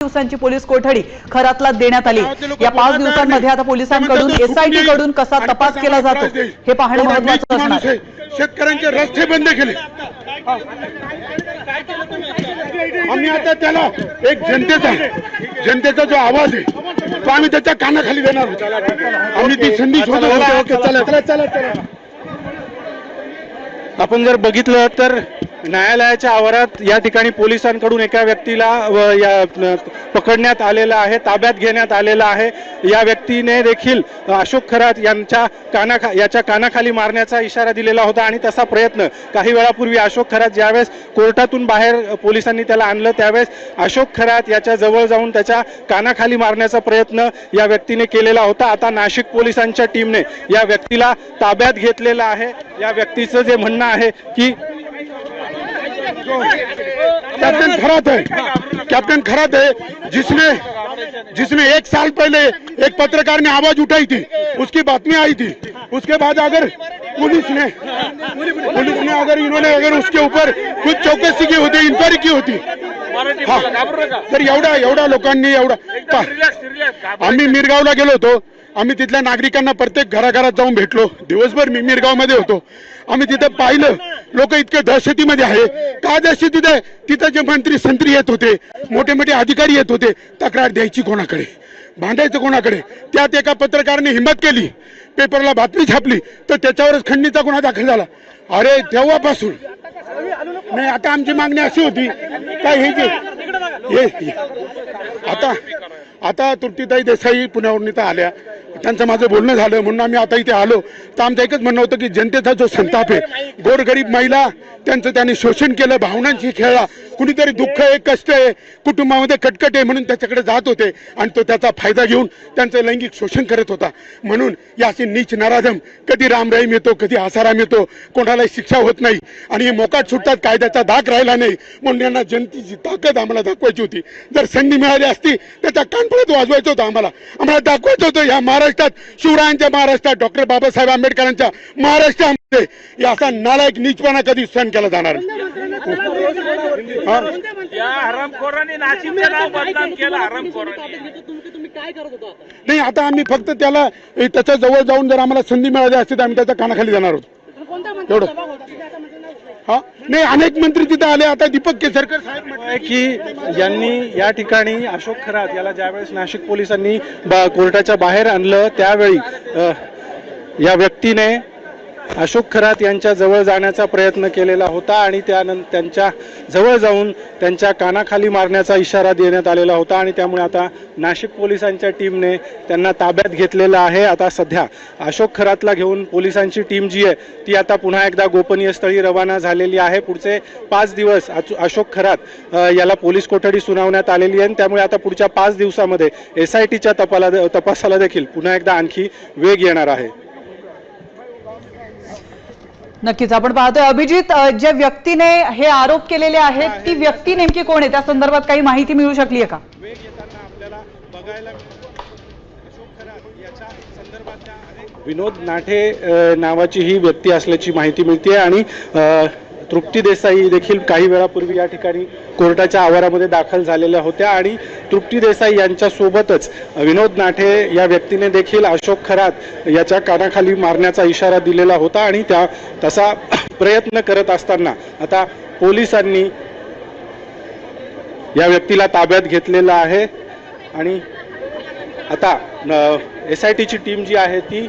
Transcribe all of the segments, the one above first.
दिवसांची पोलीस कोठडी खरातला देण्यात आली। या 5 दिवसांमध्ये आता पोलिसांकडून एसआयटी कडून कसा तपास केला जातो हे पाहणे महत्त्वाचं असणार आहे। शेतकऱ्यांचे रस्ते बंद केले। आम्ही आता त्याला एक जनतेचा जो आवाज आहे तो आम्ही त्याच्या कानाखाली देणार आहोत। आम्ही ती संधी शोधतो। चला आपण जर बघितलं तर न्यायालयाच्या आवारात या ठिकाणी पोलिसांकडून एका व्यक्तीला पकडण्यात आलेला आहे, ताब्यात घेण्यात आलेला आहे। या व्यक्तीने देखील अशोक खरात याच्या कानाखाली मारण्याचा इशारा दिलेला होता आणि तसा प्रयत्न काही वेळापूर्वी अशोक खरात ज्यावेळेस कोर्टातून बाहेर पोलिसांनी त्याला आणलं त्यावेळेस अशोक खरात याच्या जवळ जाऊन त्याच्या कानाखाली मारण्याचा प्रयत्न या व्यक्तीने केलेला होता। आता नाशिक पोलिसांच्या टीमने या व्यक्तीला ताब्यात घेतलेला आहे। या व्यक्तीचं जे म्हणणं आहे की कैप्टन खरात है जिसने 1 साल पहले एक पत्रकार ने आवाज उठाई थी, उसकी बातमी आई थी। उसके बाद अगर पुलिस ने अगर उसके ऊपर कुछ चौकसी की होती, इंक्वायरी की होती, तर एवढा लोकांनी आम्ही मिरगावला गेलो होतो। आम्ही तिथल्या नागरिकांना प्रत्येक घराघरात जाऊन भेटलो। दिवसभर मी मिरगाव मध्ये होतो। आम्ही तिथे पाहिलं लोक इतके दहशतीमध्ये आहे। का दहशतीत आहे? तिथे जे मंत्री संत्री येत होते, मोठे मोठे अधिकारी येत होते, तक्रार द्यायची कोणाकडे, भांडायचं कोणाकडे? त्यात एका पत्रकाराने हिंमत केली, पेपरला बातमी छापली, तर त्याच्यावरच खंडणीचा गुन्हा दाखल झाला। अरे तेव्हापासून नाही, आता आमची मागणी अशी होती काय हे आता तृप्तीताई देसाई पुण्यावरून इथं आल्या, त्यांचं माझं बोलणं झालं म्हणून आम्ही आता इथे आलो। तर आमचं एकच म्हणणं होतं की जनतेचा जो संताप आहे, गोरगरीब महिला त्यांचं त्यांनी शोषण केलं, भावनांशी खेळला, कुणीतरी दुःख आहे, कष्ट आहे, कुटुंबामध्ये कटकट आहे म्हणून त्याच्याकडे जात होते आणि तो त्याचा फायदा घेऊन त्यांचं लैंगिक शोषण करत होता। म्हणून याची नीच नराधम कधी राम रहीम येतो, कधी आसाराम येतो, कोणालाही शिक्षा होत नाही आणि हे मोकाट सुटतात, कायद्याचा धाक राहिला नाही। म्हणून यांना जनतेची ताकद आम्हाला दाखवायची होती। जर संधी मिळाली असती त्याचा कानफडत वाजवायचं होतं, आम्हाला दाखवायचं होतं या महाराष्ट्रात, शिवरायांच्या महाराष्ट्रात, डॉक्टर बाबासाहेब आंबेडकरांच्या महाराष्ट्रामध्ये असा नालायक नीचपणा कधी सहन केला जाणार नाही। आता आम्ही फक्त त्याला त्याच्या जवळ जाऊन जर आम्हाला संधी मिळाली असती तर आम्ही त्याच्या कानाखाली जाणार होतो, एवढं। नाही, अनेक मंत्री तिथे आले। आता दीपक केसरकर साहेब म्हटले की यांनी या ठिकाणी अशोक खरात याला ज्यावेळेस नाशिक पोलिसांनी कोर्टाच्या बाहेर आणलं त्यावेळी या व्यक्तीने अशोक खरात यांच्या जवळ जाण्याचा प्रयत्न केलेला होता आणि त्यानंतर त्यांच्या जवळ जाऊन त्यांच्या कानाखाली मारण्याचा इशारा देण्यात आलेला होता आणि त्यामुळे आता नाशिक पोलिसांच्या टीमने त्यांना ताब्यात घेतलेलं आहे। आता सध्या अशोक खरातला घेऊन पोलिसांची टीम जी आहे ती आता पुन्हा एकदा गोपनीय स्थळी रवाना झालेली आहे। पुढचे 5 दिवस अशोक खरात याला पोलीस कोठडी सुनावण्यात आलेली आहे। त्यामुळे आता पुढच्या 5 दिवसामध्ये एसआयटीच्या तपासाला देखील पुन्हा एकदा आणखी वेग येणार आहे। नक्कीच आपण पाहतोय अभिजित, ज्या व्यक्तीने हे आरोप केलेले आहेत ती व्यक्ती नेमकी कोण आहे, त्या संदर्भात काही माहिती मिळू शकली आहे का? विनोद नाठे नावाची ही व्यक्ती असल्याची माहिती मिळते आणि तृप्ती देसाई देखील काही वेळापूर्वी या ठिकाणी कोर्टाच्या आवारामध्ये दाखल झालेल्या होत्या आणि तृप्ती देसाई यांच्या सोबतच विनोद नाठे या व्यक्तीने देखील अशोक खरात याच्या कानाखाली मारण्याचा इशारा दिलेला होता आणि तसा प्रयत्न करत असताना आता पोलिसांनी या व्यक्तीला ताब्यात घेतलेला आहे आणि आता एसआयटीची टीम जी आहे ती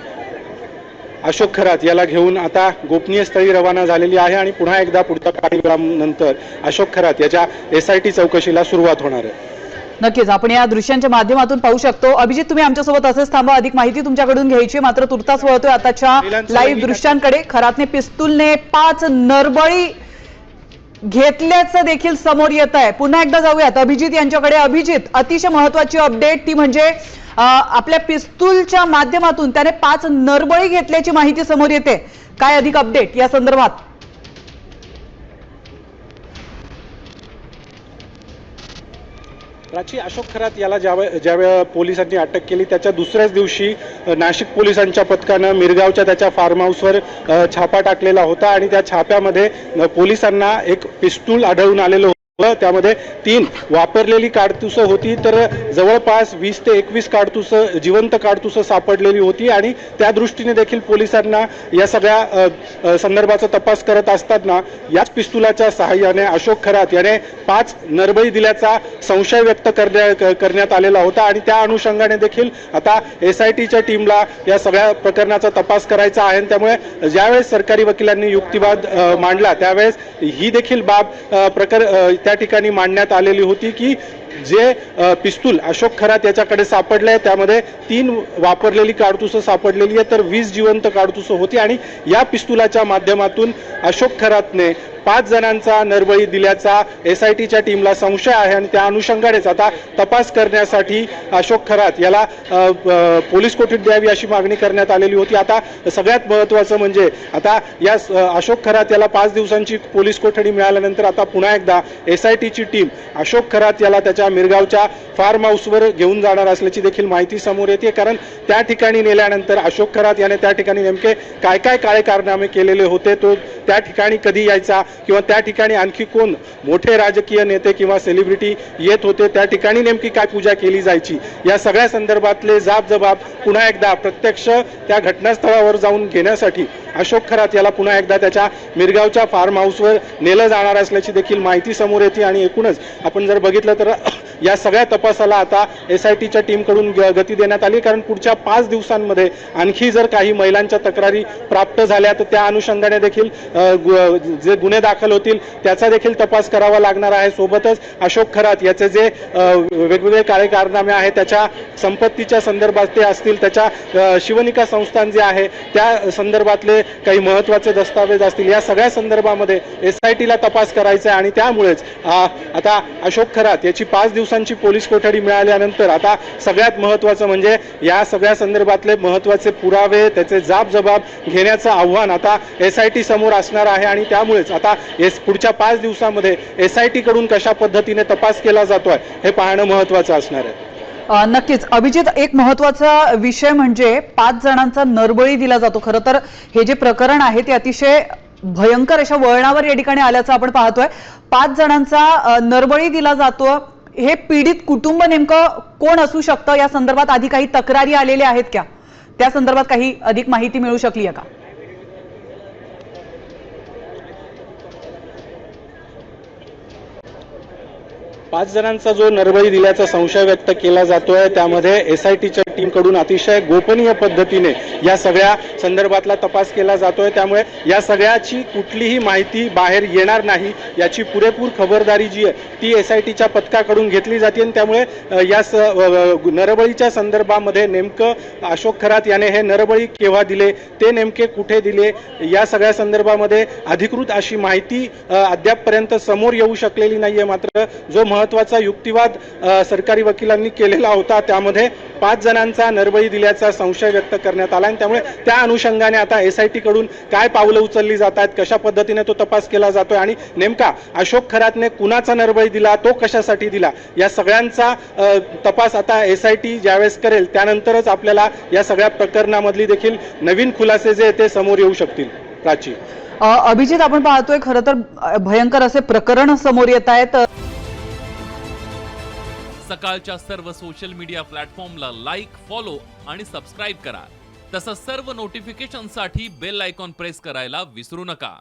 अशोक खरात याला घेऊन आता गोपनीय स्थळी रवाना झालेली आहे आणि पुन्हा एकदा पुढच्या काही वेळानंतर अशोक खरात याच्या एसआयटी चौकशीला सुरुवात होणार आहे। नक्कीच आपण या दृश्यांच्या माध्यमातून पाहू शकतो। अभिजित, तुम्ही आमच्यासोबत असेच थांबा, अधिक माहिती तुमच्याकडून घ्यायची, मात्र तुर्तास वळतोय आताच्या लाईव्ह दृश्यांकडे। खरातने पिस्तूलने 5 नरबळी घेतल्याचं देखील समोर येत आहे। पुन्हा एकदा जाऊयात अभिजित यांच्याकडे। अभिजित, अतिशय महत्त्वाची अपडेट ती म्हणजे आपल्या पिस्तूलच्या माध्यमातून त्याने 5 नरबळी घेतल्याची माहिती समोर येते। काय अधिक अपडेट या संदर्भात? प्राची, अशोक खरात याला ज्यावेळी पोलिसांनी अटक केली त्याच्या दुसऱ्याच दिवशी नाशिक पोलिसांच्या पथकानं मिरगावच्या त्याच्या फार्म हाऊसवर छापा टाकलेला होता आणि त्या छाप्यामध्ये पोलिसांना एक पिस्तूल आढळून आलेलं त्यामध्ये 3 वापरलेली काडतुसं होती, तर जवळपास 20 ते 21 काडतुसं जिवंत काडतुसं सापडलेली होती आणि त्या दृष्टीने देखील पोलिसांना या सगळ्या संदर्भाचा तपास करत असताना याच पिस्तुलाच्या सहाय्याने अशोक खरात याने 5 नरबळी दिल्याचा संशय व्यक्त करण्यात आलेला होता आणि त्या अनुषंगाने देखील आता SITच्या टीमला या सगळ्या प्रकरणाचा तपास करायचा आहे. त्यामुळे ज्यावेळेस सरकारी वकिलांनी युक्तिवाद मांडला त्यावेळेस ही देखील बाब त्या ठिकाणी मांडण्यात आलेली होती की जे पिस्तूल अशोक खरात याच्याकडे सापडलंय त्यामध्ये 3 वापरलेली काडतुसं सापडलेली आहे, तर 20 जिवंत काडतुसं होती आणि या पिस्तुलाच्या माध्यमातून अशोक खरातने 5 जणांचा नरबळी दिल्याचा SITच्या टीमला संशय आहे आणि त्या अनुषंगानेच आता तपास करण्यासाठी अशोक खरात याला पोलीस कोठडीत द्यावी अशी मागणी करण्यात आलेली होती. आता सगळ्यात महत्त्वाचं म्हणजे आता या अशोक खरात याला 5 दिवसांची पोलीस कोठडी मिळाल्यानंतर आता पुन्हा एकदा SITची टीम अशोक खरात याला त्याच्या मिरगावच्या फार्म हाऊसवर घेऊन जाणार असल्याची देखील माहिती समोर येते. कारण त्या ठिकाणी नेल्यानंतर अशोक खरात याने त्या ठिकाणी नेमके काय काय काळे कारनामे केलेले होते, तो त्या ठिकाणी कधी यायचा किंवा त्या ठिकाणी आणखी कोण मोठे राजकीय नेते किंवा सेलिब्रिटी येत होते, त्या ठिकाणी नेमकी काय पूजा केली जायची, या सगळ्या संदर्भातले जबाब पुन्हा एकदा प्रत्यक्ष त्या घटनास्थळावर जाऊन घेण्यासाठी अशोक खरात याला पुन्हा एकदा त्याच्या मिरगावच्या फार्म हाऊसवर नेलं जाणार असल्याची देखील माहिती समोर येते. आणि एकूणच आपण जर बघितलं तर या सगळ्या तपासाला आता SITच्या टीमकडून गती देण्यात आली, कारण पुढच्या 5 दिवसांमध्ये आणखी जर काही महिलांच्या तक्रारी प्राप्त झाल्या तर त्या अनुषंगाने देखील जे गुन्हे दाखल होतील त्याचा देखील तपास करावा लागणार आहे. सोबतच अशोक खरात याचे जे वेगवेगळे काळे कारनामे आहेत त्याच्या संपत्तीच्या संदर्भात ते असतील, त्याच्या शिवनिका संस्थान जे आहे त्या संदर्भातले काही महत्त्वाचे दस्तावेज असतील, या सगळ्या संदर्भामध्ये SITला तपास करायचा आहे. आणि त्यामुळेच आता अशोक खरात याची 5 दिवसांची पोलीस कोठडी मिळाल्यानंतर आता सगळ्यात महत्त्वाचं म्हणजे या सगळ्या संदर्भातले महत्त्वाचे पुरावे त्याचे जबाब घेण्याचं आव्हान आता SIT समोर असणार आहे. आणि त्यामुळेच आता पुढच्या 5 दिवसांमध्ये SIT कडून कशा पद्धतीने तपास केला जातोय हे पाहणं महत्त्वाचं असणार आहे. नक्कीच अभिजित, एक महत्त्वाचा विषय म्हणजे 5 जणांचा नरबळी दिला जातो. खरं तर हे जे प्रकरण आहे ते अतिशय भयंकर अशा वळणावर या ठिकाणी आल्याचं आपण पाहतोय. 5 जणांचा नरबळी दिला जातो. हे पीडित कुटुंब नेमकं कोण असू शकतं, या संदर्भात आधी काही तक्रारी आलेल्या आहेत का, त्या संदर्भात काही अधिक माहिती मिळू शकली आहे का? 5 जणांचा जो नरबळी दिल्याचा संशय व्यक्त केला जातोय त्यामध्ये SITच्या टीमकडून अतिशय गोपनीय पद्धतीने या सगळ्या संदर्भातला तपास केला जातोय. त्यामुळे या सगळ्याची कुठलीही माहिती बाहेर येणार नाही याची पुरेपूर खबरदारी जी आहे ती SITच्या पथकाकडून घेतली जाते. त्यामुळे या नरबळीच्या संदर्भामध्ये नेमकं अशोक खरात याने हे नरबळी केव्हा दिले, ते नेमके कुठे दिले, या सगळ्या संदर्भामध्ये अधिकृत अशी माहिती अद्यापपर्यंत समोर येऊ शकलेली नाहीये. मात्र जो महत्त्वाचा युक्तिवाद सरकारी वकिलांनी केलेला होता त्यामध्ये 5 जणांचा नरबळी दिल्याचा संशय व्यक्त करण्यात आला. आणि त्यामुळे त्या अनुषंगाने आता SIT कडून काय पावलं उचलली जात आहेत, कशा पद्धतीने तो तपास केला जातोय आणि नेमका अशोक खरातने कुणाचा नरबळी दिला, तो कशासाठी दिला, या सगळ्यांचा तपास आता SIT ज्यावेळेस करेल त्यानंतरच आपल्याला या सगळ्या प्रकरणामधली देखील नवीन खुलासे जे ते समोर येऊ शकतील. प्राची, अभिजित, आपण पाहतोय खरं तर भयंकर असे प्रकरण समोर येत आहेत. सकाळच्या सर्व सोशल मीडिया प्लॅटफॉर्मला लाईक, फॉलो आणि सबस्क्राईब करा. तसंच सर्व नोटिफिकेशनसाठी बेल आयकॉन प्रेस करायला विसरू नका.